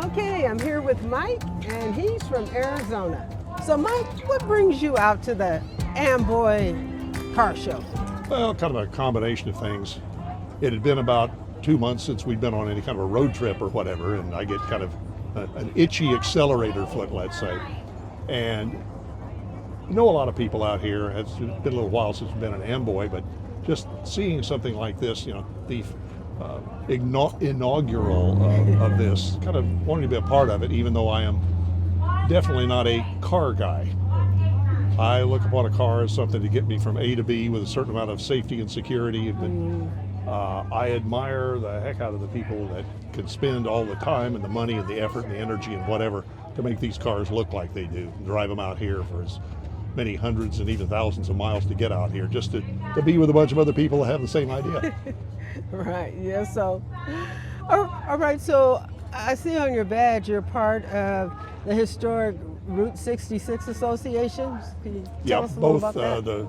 Okay, I'm here with Mike, and he's from Arizona. So, Mike, what brings you out to the Amboy Car Show? Well, kind of a combination of things. It had been about 2 months since we'd been on any kind of a road trip or whatever, and I get kind of an itchy accelerator foot, let's say. And know a lot of people out here. It's been a little while since we've been in Amboy, but just seeing something like this, the inaugural of this, kind of wanting to be a part of it, even though I am definitely not a car guy. I look upon a car as something to get me from A to B with a certain amount of safety and security. I admire the heck out of the people that can spend all the time and the money and the effort and the energy and whatever to make these cars look like they do, and drive them out here for as many hundreds and even thousands of miles to get out here just to be with a bunch of other people that have the same idea. Right, yeah, so, all right, so I see on your badge you're part of the historic Route 66 Association. Can you tell us a little about that? The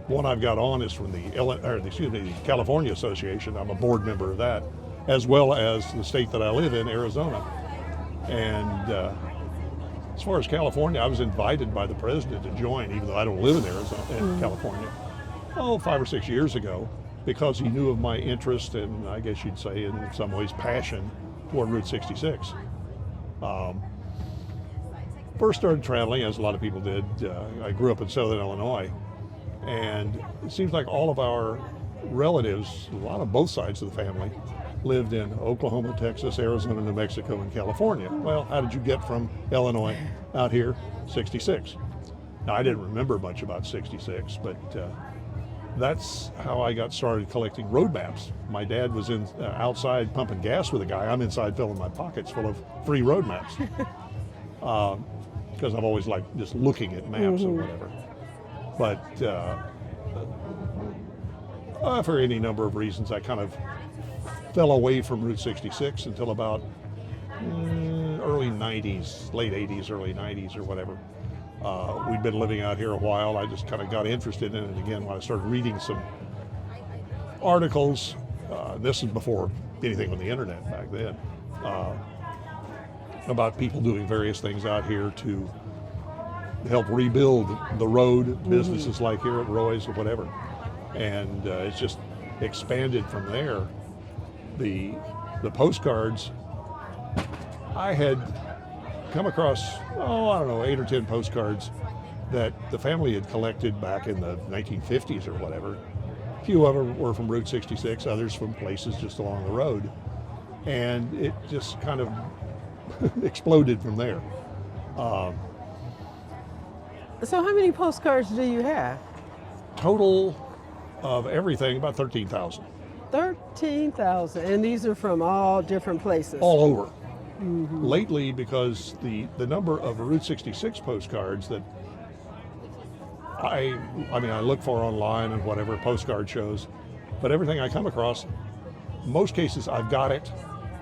one I've got on is from the California Association. I'm a board member of that, as well as the state that I live in, Arizona. And as far as California, I was invited by the president to join, even though I don't live in Arizona, in California, 5 or 6 years ago, because he knew of my interest and, I guess you'd say, in some ways, passion toward Route 66. First started traveling, as a lot of people did. I grew up in Southern Illinois, and it seems like all of our relatives, a lot of both sides of the family, lived in Oklahoma, Texas, Arizona, New Mexico, and California. Well, how did you get from Illinois out here? 66. Now, I didn't remember much about 66, but that's how I got started collecting road maps. My dad was outside pumping gas with a guy. I'm inside filling my pockets full of free road maps. Because I've always liked just looking at maps or whatever. But for any number of reasons, I kind of fell away from Route 66 until about early 90s, late 80s, early 90s or whatever. We'd been living out here a while. I just kind of got interested in it again when I started reading some articles. This is before anything on the internet back then. About people doing various things out here to help rebuild the road, businesses like here at Roy's or whatever. And it's just expanded from there. The postcards, I had come across, 8 or 10 postcards that the family had collected back in the 1950s or whatever. A few of them were from Route 66, others from places just along the road. And it just kind of exploded from there. So how many postcards do you have? Total of everything, about 13,000. 13,000, and these are from all different places? All over. Lately, because the number of Route 66 postcards that I look for online and whatever, postcard shows, but everything I come across, most cases I've got it,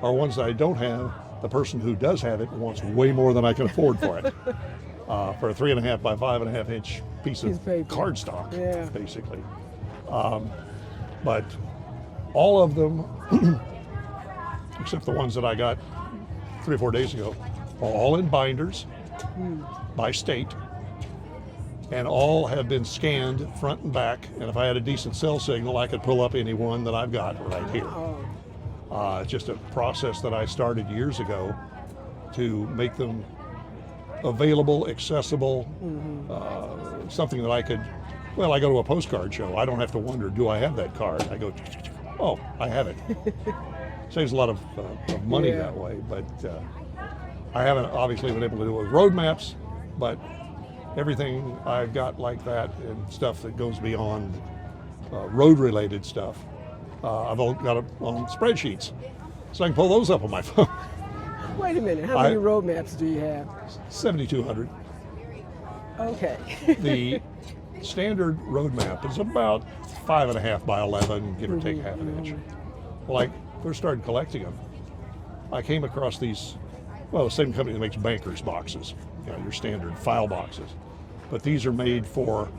or ones that I don't have, the person who does have it wants way more than I can afford for it. For a 3.5 by 5.5 inch piece of cardstock, basically. But all of them, except the ones that I got 3 or 4 days ago, are all in binders by state, and all have been scanned front and back. And if I had a decent cell signal, I could pull up any one that I've got right here. It's just a process that I started years ago to make them available, accessible, something that I could, I go to a postcard show. I don't have to wonder, do I have that card? I go, oh, I have it. Saves a lot of money that way, but I haven't obviously been able to do it with road maps, but everything I've got like that and stuff that goes beyond road-related stuff, I've all got it on spreadsheets, so I can pull those up on my phone. Wait a minute, how many road maps do you have? 7,200. Okay. The standard road map is about 5.5 by 11, give or take half an inch. Well, I first started collecting them, I came across these, the same company that makes banker's boxes, your standard file boxes. But these are made for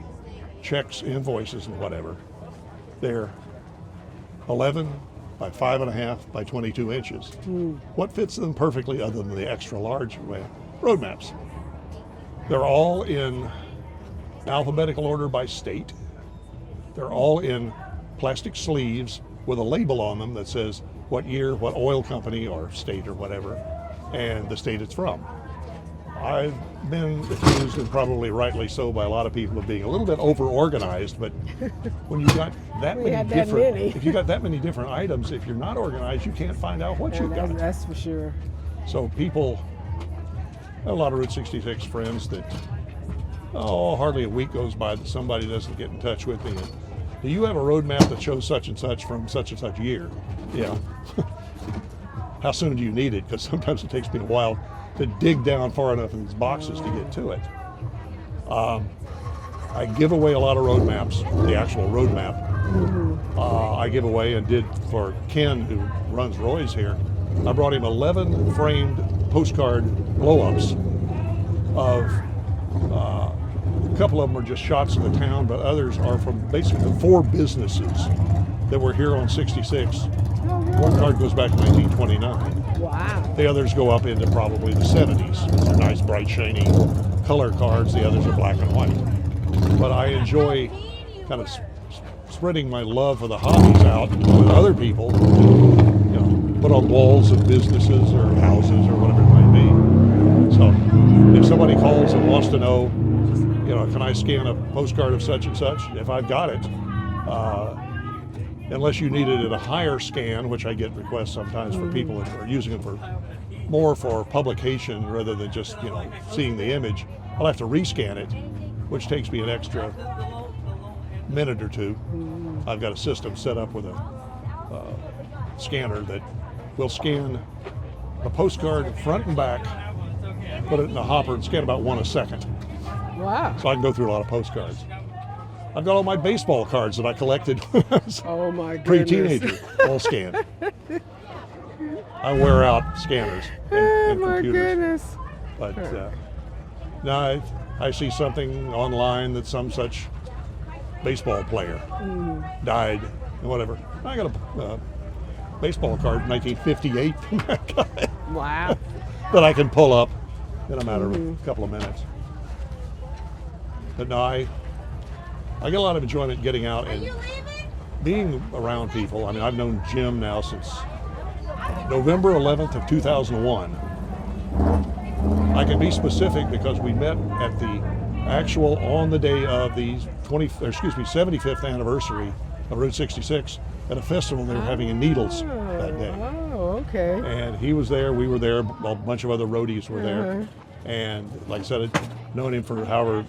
checks, invoices, and whatever. They're 11 by 5.5 by 22 inches. What fits them perfectly other than the extra large road maps? They're all in alphabetical order by state. They're all in plastic sleeves with a label on them that says what year, what oil company or state or whatever, and the state it's from. I've been accused, and probably rightly so by a lot of people, of being a little bit over-organized, but when you've got if you got that many different items, if you're not organized, you can't find out what you've got. That's for sure. So people, a lot of Route 66 friends that, hardly a week goes by that somebody doesn't get in touch with me. And, do you have a road map that shows such and such from such and such year? Yeah. How soon do you need it? Because sometimes it takes me a while to dig down far enough in these boxes to get to it. I give away a lot of road maps, the actual road map. I give away and did for Ken, who runs Roy's here. I brought him 11 framed postcard blow-ups of, a couple of them are just shots of the town, but others are from basically the 4 businesses that were here on 66. One card goes back to 1929. Wow. The others go up into probably the 70s. They're nice, bright, shiny color cards. The others are black and white. But I enjoy kind of spreading my love for the hobbies out with other people, put on walls of businesses or houses or whatever it might be. So if somebody calls and wants to know, can I scan a postcard of such and such? If I've got it, unless you need it at a higher scan, which I get requests sometimes for people that are using it more for publication rather than just seeing the image, I'll have to rescan it, which takes me an extra minute or two. I've got a system set up with a scanner that will scan a postcard front and back, put it in a hopper, and scan about 1 a second. Wow. So I can go through a lot of postcards. I've got all my baseball cards that I collected when I was pre-teenager, all scanned. I wear out scanners and my computers. Goodness. But now I see something online that some such baseball player died and whatever. I got a baseball card, 1958 from that guy. Wow. That I can pull up in a matter of a couple of minutes. But no, I get a lot of enjoyment getting out and being around people. I mean, I've known Jim now since November 11th of 2001. I can be specific because we met at the actual on the day of the 75th anniversary of Route 66 at a festival they were having in Needles that day. Oh, okay. And he was there, we were there, a bunch of other roadies were there. And like I said, I'd known him for however,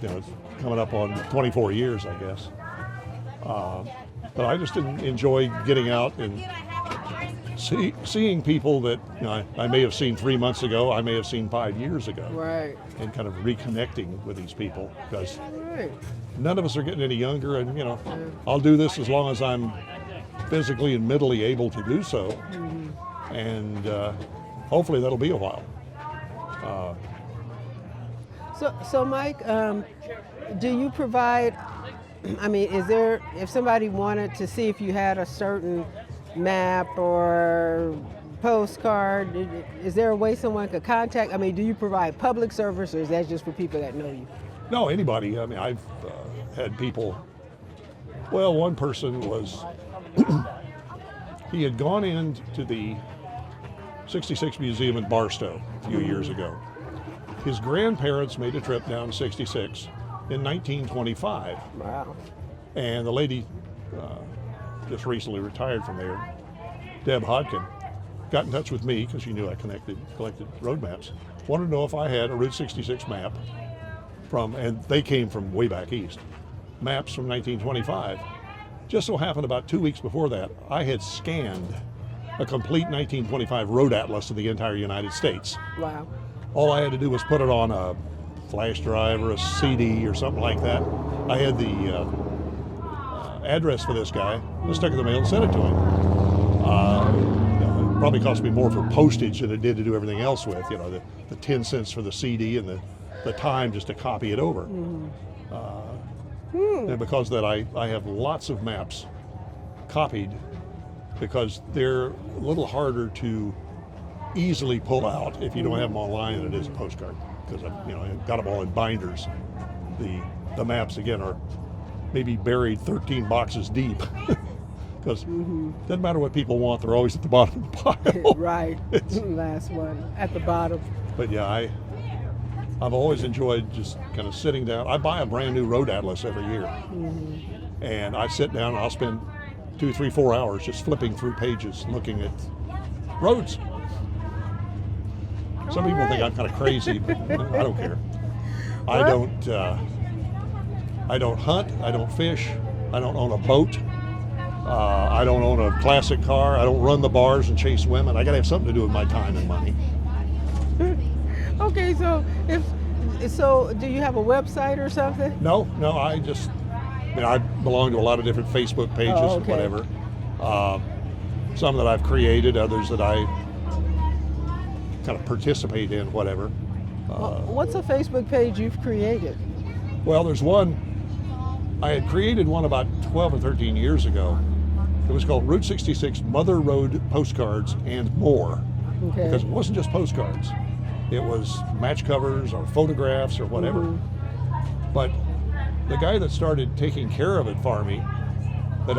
coming up on 24 years, I guess. But I just enjoy getting out and seeing people that I may have seen 3 months ago, I may have seen 5 years ago. Right. And kind of reconnecting with these people because none of us are getting any younger, and I'll do this as long as I'm physically and mentally able to do so. And hopefully that'll be a while. So Mike, do you provide, is there, if somebody wanted to see if you had a certain map or postcard, is there a way someone could contact? Do you provide public service, or is that just for people that know you? No, anybody. I've had people, one person was, he had gone into the 66 Museum in Barstow a few years ago. His grandparents made a trip down 66 in 1925. Wow. And the lady just recently retired from there, Deb Hodkin, got in touch with me because she knew I collected road maps. Wanted to know if I had a Route 66 map and they came from way back east, maps from 1925. Just so happened about 2 weeks before that, I had scanned a complete 1925 road atlas of the entire United States. Wow. All I had to do was put it on a flash drive or a CD or something like that. I had the address for this guy. I stuck it in the mail and sent it to him. It probably cost me more for postage than it did to do everything else with. The 10 cents for the CD and the time just to copy it over. And because of that, I have lots of maps copied because they're a little harder to easily pull out if you don't have them online than it is a postcard, because I've got them all in binders. The maps again are maybe buried 13 boxes deep because doesn't matter what people want, they're always at the bottom of the pile. Right. Last one at the bottom. But yeah, I've always enjoyed just kind of sitting down. I buy a brand new road atlas every year, and I sit down and I'll spend 2, 3, 4 hours just flipping through pages looking at roads. Some people think I'm kind of crazy, but I don't care. I don't hunt. I don't fish. I don't own a boat. I don't own a classic car. I don't run the bars and chase women. I got to have something to do with my time and money. Okay, so do you have a website or something? No. I belong to a lot of different Facebook pages and whatever. Some that I've created, others that I kind of participate in, whatever. What's a Facebook page you've created? Well, there's one. I had created one about 12 or 13 years ago. It was called Route 66 Mother Road Postcards and More. Okay. Because it wasn't just postcards. It was match covers or photographs or whatever. But the guy that started taking care of it for me, that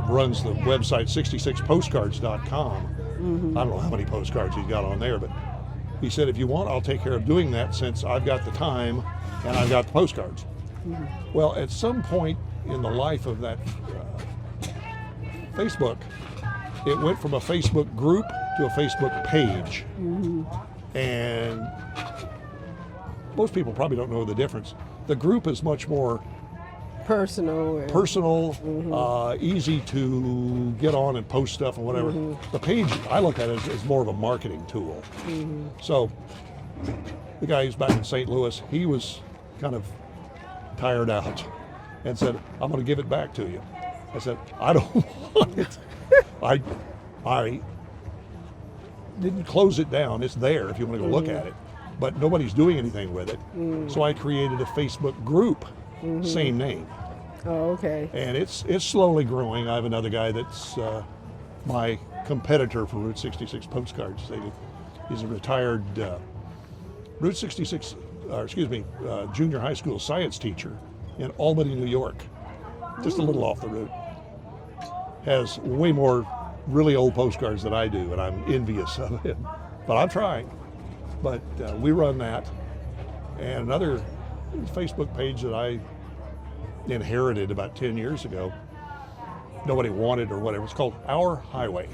runs the website 66postcards.com. I don't know how many postcards he's got on there, but he said, if you want, I'll take care of doing that since I've got the time and I've got the postcards. Well, at some point in the life of that Facebook, it went from a Facebook group to a Facebook page. And most people probably don't know the difference. The group is much more personal, easy to get on and post stuff and whatever. The page, I look at it as more of a marketing tool. So the guy who's back in St. Louis, he was kind of tired out and said, I'm going to give it back to you. I said, I don't want it. I didn't close it down. It's there if you want to go look at it, but nobody's doing anything with it. So I created a Facebook group, same name. Oh, okay. And it's slowly growing. I have another guy that's my competitor for Route 66 postcards. He's a retired Route 66, junior high school science teacher in Albany, New York, just a little off the route. Has way more really old postcards than I do, and I'm envious of it. But I'm trying. But we run that. And another Facebook page that I inherited about 10 years ago, nobody wanted or whatever. It's called Our Highway.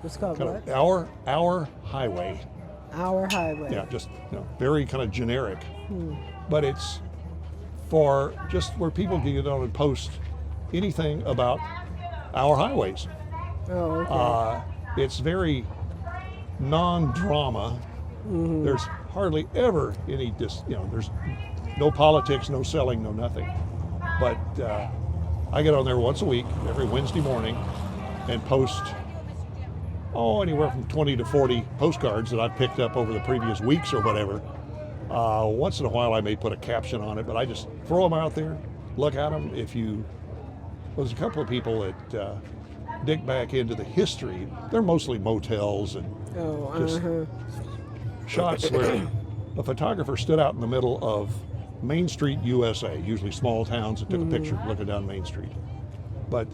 It's called what? Our Highway. Our Highway. Yeah, just very kind of generic. But it's for just where people can get on and post anything about our highways. Oh, okay. It's very non-drama. There's hardly ever any there's no politics, no selling, no nothing. But I get on there once a week, every Wednesday morning, and post anywhere from 20 to 40 postcards that I've picked up over the previous weeks or whatever. Once in a while I may put a caption on it, but I just throw them out there, look at them. There's a couple of people that dig back into the history. They're mostly motels and just shots where a photographer stood out in the middle of Main Street, USA, usually small towns, and took a picture looking down Main Street. But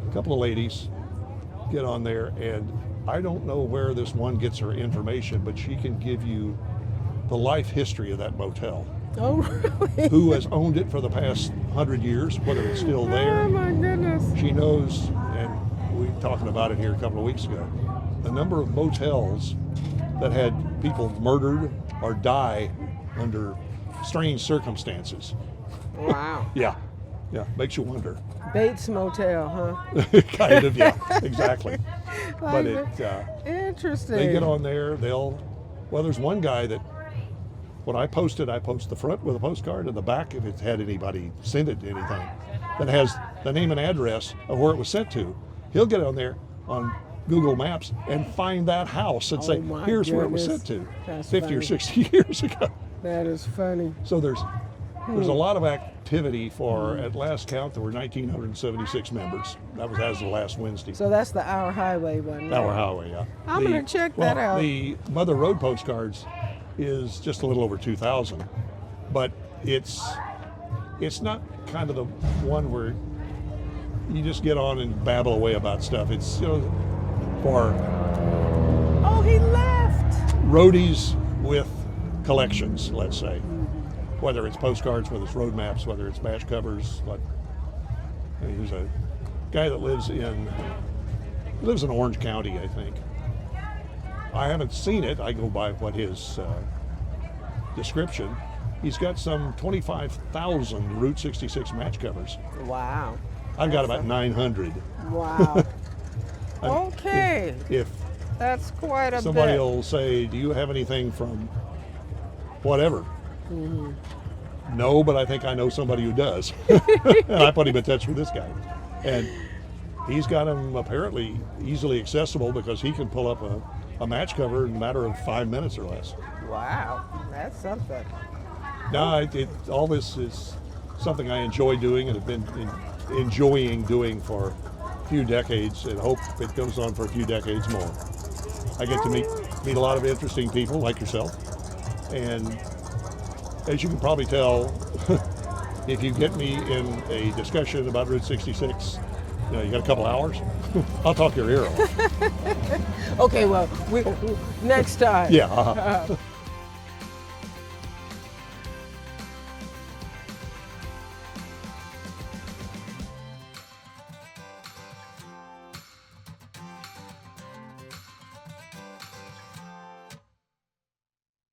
a couple of ladies get on there, and I don't know where this one gets her information, but she can give you the life history of that motel. Oh, really? Who has owned it for the past 100 years, whether it's still there. Oh, my goodness. She knows, and we were talking about it here a couple of weeks ago, the number of motels that had people murdered or die under strange circumstances. Wow. Yeah, makes you wonder. Bates Motel, huh? Kind of, yeah, exactly. But interesting. They get on there, there's one guy that, when I post the front with a postcard, and the back, if it had anybody send it to anything, that has the name and address of where it was sent to. He'll get on there on Google Maps and find that house and say, here's where it was sent to. That's 50 funny. or 60 years ago. That is funny. So there's There's a lot of activity for, at last count, there were 1,976 members. That was as of last Wednesday. So that's the Our Highway one. Our right? Highway, yeah. I'm gonna check that out. The Mother Road postcards is just a little over 2,000, but it's not kind of the one where you just get on and babble away about stuff. It's, you know, for Oh, he left. roadies with collections, let's say. Whether it's postcards, whether it's road maps, whether it's match covers. But he's a guy that lives in Orange County, I think. I haven't seen it. I go by what his description. He's got some 25,000 Route 66 match covers. Wow. I've got about 900. Wow. I mean, Okay. If That's quite a somebody bit. will say, "Do you have anything from whatever?" Mm-hmm. No, but I think I know somebody who does. And I put him in touch with this guy. And he's got them apparently easily accessible because he can pull up a match cover in a matter of 5 minutes or less. Wow. That's something. No, all this is something I enjoy doing and have been enjoying doing for a few decades and hope it goes on for a few decades more. I get to meet a lot of interesting people like yourself. And as you can probably tell, if you get me in a discussion about Route 66, you know, you got a couple hours, I'll talk your ear off. Okay, well, next time. Yeah.